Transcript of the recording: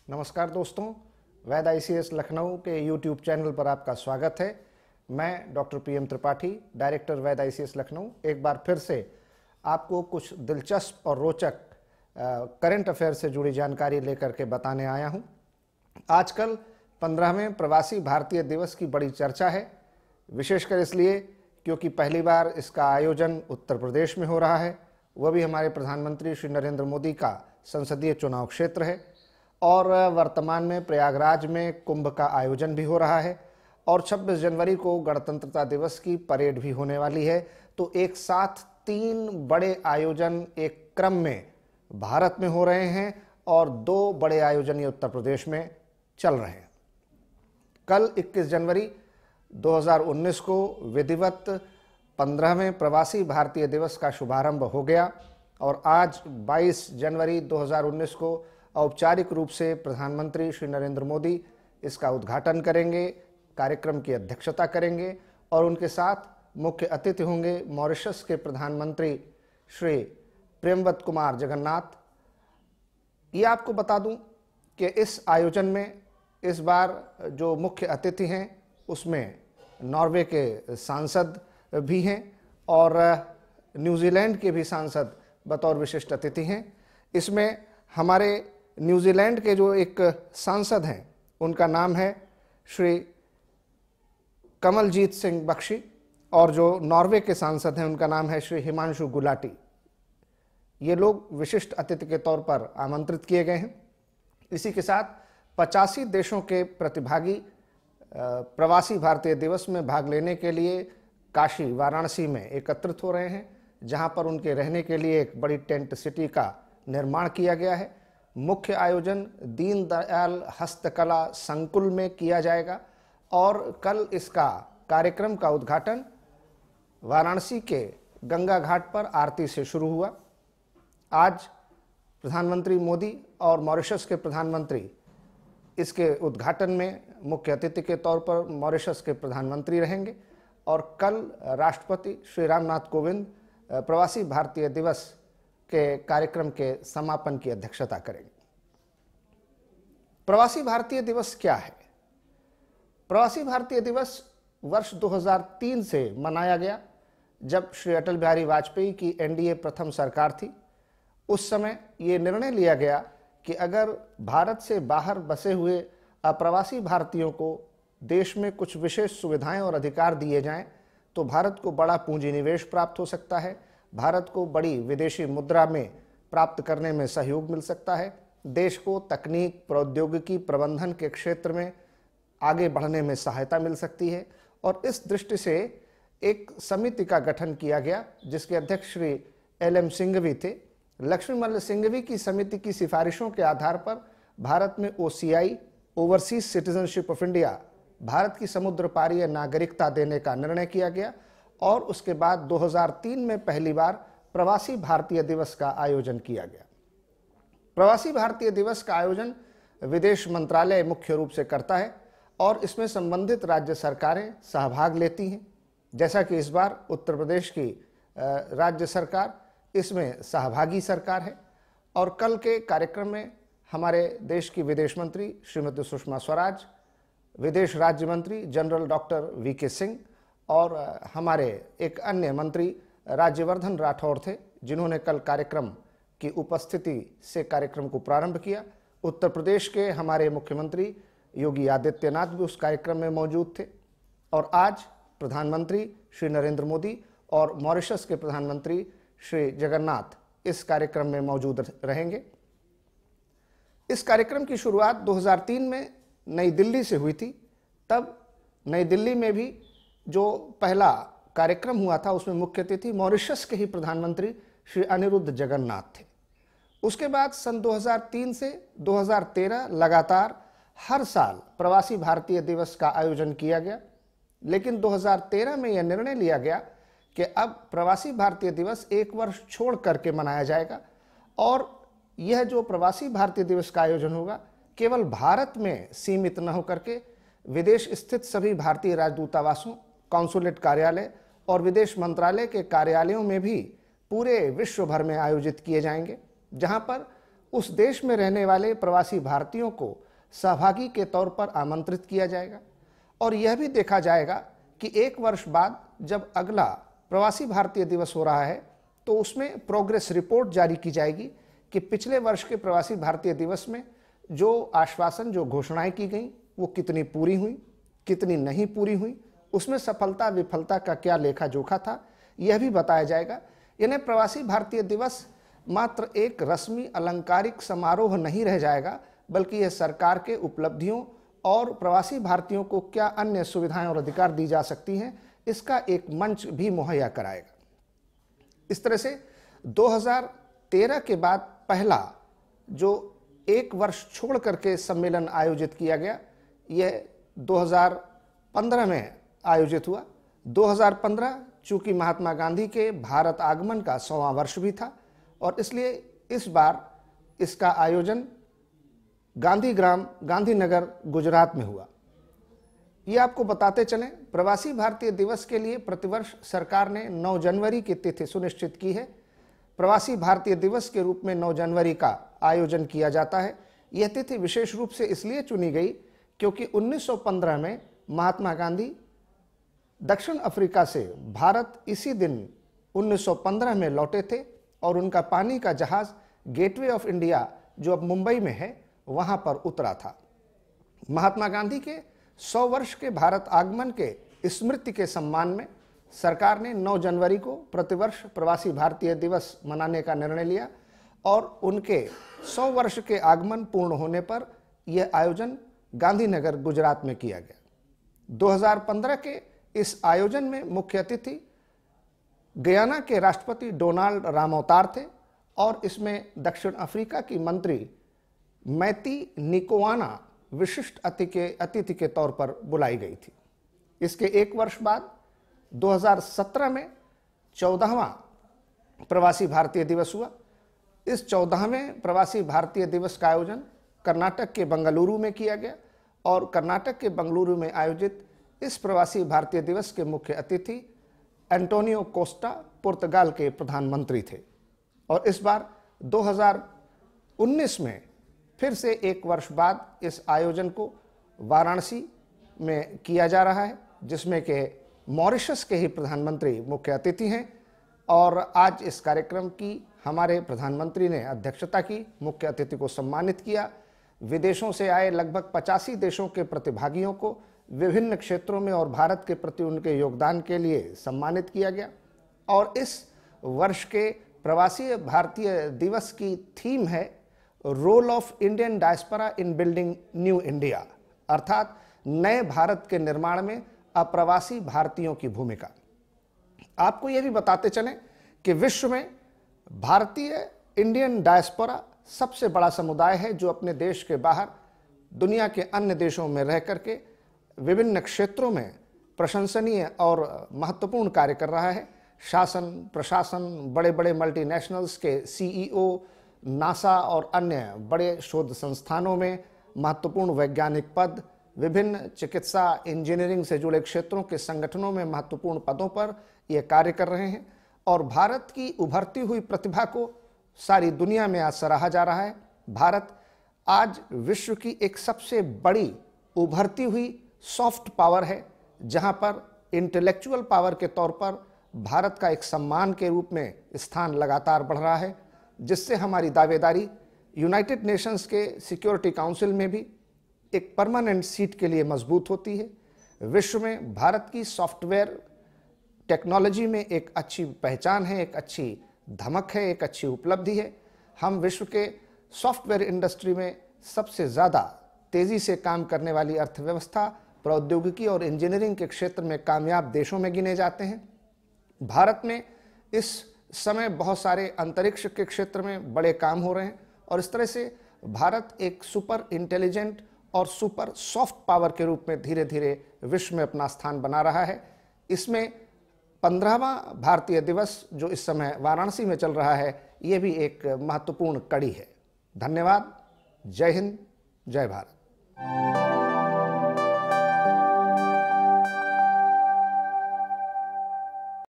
नमस्कार दोस्तों, वैद आईसीएस लखनऊ के यूट्यूब चैनल पर आपका स्वागत है। मैं डॉक्टर पीएम त्रिपाठी, डायरेक्टर वैद आईसीएस लखनऊ, एक बार फिर से आपको कुछ दिलचस्प और रोचक करंट अफेयर से जुड़ी जानकारी लेकर के बताने आया हूं। आजकल 15वें प्रवासी भारतीय दिवस की बड़ी चर्चा है, विशेषकर इसलिए क्योंकि पहली बार इसका आयोजन उत्तर प्रदेश में हो रहा है, वह भी हमारे प्रधानमंत्री श्री नरेंद्र मोदी का संसदीय चुनाव क्षेत्र है। और वर्तमान में प्रयागराज में कुंभ का आयोजन भी हो रहा है और 26 जनवरी को गणतंत्रता दिवस की परेड भी होने वाली है। तो एक साथ 3 बड़े आयोजन एक क्रम में भारत में हो रहे हैं और 2 बड़े आयोजन ये उत्तर प्रदेश में चल रहे हैं। कल 21 जनवरी 2019 को विधिवत 15वें प्रवासी भारतीय दिवस का शुभारंभ हो गया और आज 22 जनवरी 2019 को औपचारिक रूप से प्रधानमंत्री श्री नरेंद्र मोदी इसका उद्घाटन करेंगे, कार्यक्रम की अध्यक्षता करेंगे और उनके साथ मुख्य अतिथि होंगे मॉरिशस के प्रधानमंत्री श्री प्रेमवत कुमार जगन्नाथ। ये आपको बता दूं कि इस आयोजन में इस बार जो मुख्य अतिथि हैं उसमें नॉर्वे के सांसद भी हैं और न्यूजीलैंड के भी सांसद बतौर विशिष्ट अतिथि हैं। इसमें हमारे न्यूजीलैंड के जो एक सांसद हैं उनका नाम है श्री कमलजीत सिंह बख्शी और जो नॉर्वे के सांसद हैं उनका नाम है श्री हिमांशु गुलाटी। ये लोग विशिष्ट अतिथि के तौर पर आमंत्रित किए गए हैं। इसी के साथ 85 देशों के प्रतिभागी प्रवासी भारतीय दिवस में भाग लेने के लिए काशी वाराणसी में एकत्रित हो रहे हैं, जहां पर उनके रहने के लिए एक बड़ी टेंट सिटी का निर्माण किया गया है। मुख्य आयोजन दीनदयाल हस्तकला संकुल में किया जाएगा और कल इसका कार्यक्रम का उद्घाटन वाराणसी के गंगा घाट पर आरती से शुरू हुआ। आज प्रधानमंत्री मोदी और मॉरिशस के प्रधानमंत्री इसके उद्घाटन में मुख्य अतिथि के तौर पर मॉरिशस के प्रधानमंत्री रहेंगे और कल राष्ट्रपति श्री रामनाथ कोविंद प्रवासी भारतीय दिवस के कार्यक्रम के समापन की अध्यक्षता करेंगे। प्रवासी भारतीय दिवस क्या है? प्रवासी भारतीय दिवस वर्ष 2003 से मनाया गया, जब श्री अटल बिहारी वाजपेयी की एनडीए प्रथम सरकार थी। उस समय ये निर्णय लिया गया कि अगर भारत से बाहर बसे हुए अप्रवासी भारतीयों को देश में कुछ विशेष सुविधाएं और अधिकार दिए जाएं तो भारत को बड़ा पूंजी निवेश प्राप्त हो सकता है, भारत को बड़ी विदेशी मुद्रा में प्राप्त करने में सहयोग मिल सकता है, देश को तकनीक, प्रौद्योगिकी, प्रबंधन के क्षेत्र में आगे बढ़ने में सहायता मिल सकती है। और इस दृष्टि से एक समिति का गठन किया गया जिसके अध्यक्ष श्री LM सिंघवी थे। लक्ष्मीमल्ल सिंघवी की समिति की सिफारिशों के आधार पर भारत में OCI overseas citizenship of India, Bharat की समुद्र पारीय नागरिकता देने का निर्णय किया गया और उसके बाद 2003 में पहली बार प्रवासी भारतीय दिवस का आयोजन किया गया। प्रवासी भारतीय दिवस का आयोजन विदेश मंत्रालय मुख्य रूप से करता है और इसमें संबंधित राज्य सरकारें सहभाग लेती हैं। जैसा कि इस बार उत्तर प्रदेश की राज्य सरकार इसमें सहभागी सरकार है और कल के कार्यक्रम में हमारे देश की विदेश मंत्री श्रीमती सुषमा स्वराज, विदेश राज्य मंत्री जनरल डॉक्टर VK सिंह और हमारे एक अन्य मंत्री राज्यवर्धन राठौड़ थे, जिन्होंने कल कार्यक्रम की उपस्थिति से कार्यक्रम को प्रारंभ किया। उत्तर प्रदेश के हमारे मुख्यमंत्री योगी आदित्यनाथ भी उस कार्यक्रम में मौजूद थे और आज प्रधानमंत्री श्री नरेंद्र मोदी और मॉरिशस के प्रधानमंत्री श्री जगन्नाथ इस कार्यक्रम में मौजूद रहेंगे। इस कार्यक्रम की शुरुआत 2003 में नई दिल्ली से हुई थी। तब नई दिल्ली में भी जो पहला कार्यक्रम हुआ था उसमें मुख्य अतिथि मॉरिशस के ही प्रधानमंत्री श्री अनिरुद्ध जगन्नाथ थे। उसके बाद सन 2003 से 2013 लगातार हर साल प्रवासी भारतीय दिवस का आयोजन किया गया, लेकिन 2013 में यह निर्णय लिया गया कि अब प्रवासी भारतीय दिवस एक वर्ष छोड़ करके मनाया जाएगा और यह जो प्रवासी भारतीय दिवस का आयोजन होगा केवल भारत में सीमित न होकर के विदेश स्थित सभी भारतीय राजदूतावासों, कॉन्सुलेट कार्यालय और विदेश मंत्रालय के कार्यालयों में भी पूरे विश्व भर में आयोजित किए जाएंगे, जहां पर उस देश में रहने वाले प्रवासी भारतीयों को सहभागी के तौर पर आमंत्रित किया जाएगा और यह भी देखा जाएगा कि 1 वर्ष बाद जब अगला प्रवासी भारतीय दिवस हो रहा है तो उसमें प्रोग्रेस रिपोर्ट जारी की जाएगी कि पिछले वर्ष के प्रवासी भारतीय दिवस में जो आश्वासन, जो घोषणाएं की गई वो कितनी पूरी हुई, कितनी नहीं पूरी हुई, उसमें सफलता विफलता का क्या लेखा जोखा था, यह भी बताया जाएगा। यानी प्रवासी भारतीय दिवस मात्र एक रस्मी अलंकारिक समारोह नहीं रह जाएगा, बल्कि यह सरकार के उपलब्धियों और प्रवासी भारतीयों को क्या अन्य सुविधाएं और अधिकार दी जा सकती हैं, इसका एक मंच भी मुहैया कराएगा। इस तरह से 2013 के बाद पहला जो 1 वर्ष छोड़ करके सम्मेलन आयोजित किया गया, यह 2015 में आयोजित हुआ। 2015 चूंकि महात्मा गांधी के भारत आगमन का 100वां वर्ष भी था और इसलिए इस बार इसका आयोजन गांधीग्राम, गांधीनगर, गुजरात में हुआ। ये आपको बताते चलें, प्रवासी भारतीय दिवस के लिए प्रतिवर्ष सरकार ने 9 जनवरी की तिथि सुनिश्चित की है। प्रवासी भारतीय दिवस के रूप में 9 जनवरी का आयोजन किया जाता है। यह तिथि विशेष रूप से इसलिए चुनी गई क्योंकि 1915 में महात्मा गांधी दक्षिण अफ्रीका से भारत इसी दिन 1915 में लौटे थे और उनका पानी का जहाज गेटवे ऑफ इंडिया, जो अब मुंबई में है, वहां पर उतरा था। महात्मा गांधी के 100 वर्ष के भारत आगमन के स्मृति के सम्मान में सरकार ने 9 जनवरी को प्रतिवर्ष प्रवासी भारतीय दिवस मनाने का निर्णय लिया और उनके 100 वर्ष के आगमन पूर्ण होने पर यह आयोजन गांधीनगर, गुजरात में किया गया। 2015 के इस आयोजन में मुख्य अतिथि गयाना के राष्ट्रपति डोनाल्ड रामौतार थे और इसमें दक्षिण अफ्रीका की मंत्री मैती निकोआना विशिष्ट अतिथि के तौर पर बुलाई गई थी। इसके 1 वर्ष बाद 2017 में 14वां प्रवासी भारतीय दिवस हुआ। इस 14वें प्रवासी भारतीय दिवस का आयोजन कर्नाटक के बंगलुरु में किया गया और कर्नाटक के बंगलुरु में आयोजित इस प्रवासी भारतीय दिवस के मुख्य अतिथि एंटोनियो कोस्टा पुर्तगाल के प्रधानमंत्री थे। और इस बार 2019 में फिर से 1 वर्ष बाद इस आयोजन को वाराणसी में किया जा रहा है, जिसमें कि मॉरिशस के ही प्रधानमंत्री मुख्य अतिथि हैं। और आज इस कार्यक्रम की हमारे प्रधानमंत्री ने अध्यक्षता की, मुख्य अतिथि को सम्मानित किया। विदेशों से आए लगभग 85 देशों के प्रतिभागियों को विभिन्न क्षेत्रों में और भारत के प्रति उनके योगदान के लिए सम्मानित किया गया। और इस वर्ष के प्रवासी भारतीय दिवस की थीम है role of Indian diaspora in building new India, अर्थात नए भारत के निर्माण में अप्रवासी भारतीयों की भूमिका। आपको यह भी बताते चलें कि विश्व में भारतीय इंडियन डायस्पोरा सबसे बड़ा समुदाय है जो अपने देश के बाहर दुनिया के अन्य देशों में रह करके विभिन्न क्षेत्रों में प्रशंसनीय और महत्वपूर्ण कार्य कर रहा है। शासन, प्रशासन, बड़े बड़े मल्टीनेशनल्स के सीईओ, नासा और अन्य बड़े शोध संस्थानों में महत्वपूर्ण वैज्ञानिक पद, विभिन्न चिकित्सा, इंजीनियरिंग से जुड़े क्षेत्रों के संगठनों में महत्वपूर्ण पदों पर ये कार्य कर रहे हैं। और भारत की उभरती हुई प्रतिभा को सारी दुनिया में आज सराहा जा रहा है। भारत आज विश्व की एक सबसे बड़ी उभरती हुई सॉफ्ट पावर है, जहां पर इंटेलेक्चुअल पावर के तौर पर भारत का एक सम्मान के रूप में स्थान लगातार बढ़ रहा है, जिससे हमारी दावेदारी यूनाइटेड नेशंस के सिक्योरिटी काउंसिल में भी एक परमानेंट सीट के लिए मजबूत होती है। विश्व में भारत की सॉफ्टवेयर टेक्नोलॉजी में एक अच्छी पहचान है, एक अच्छी धमक है, एक अच्छी उपलब्धि है। हम विश्व के सॉफ्टवेयर इंडस्ट्री में सबसे ज़्यादा तेज़ी से काम करने वाली अर्थव्यवस्था, प्रौद्योगिकी और इंजीनियरिंग के क्षेत्र में कामयाब देशों में गिने जाते हैं। भारत में इस समय बहुत सारे अंतरिक्ष के क्षेत्र में बड़े काम हो रहे हैं और इस तरह से भारत एक सुपर इंटेलिजेंट और सुपर सॉफ्ट पावर के रूप में धीरे धीरे विश्व में अपना स्थान बना रहा है। इसमें 15वां भारतीय दिवस जो इस समय वाराणसी में चल रहा है, ये भी एक महत्वपूर्ण कड़ी है। धन्यवाद। जय हिंद, जय भारत।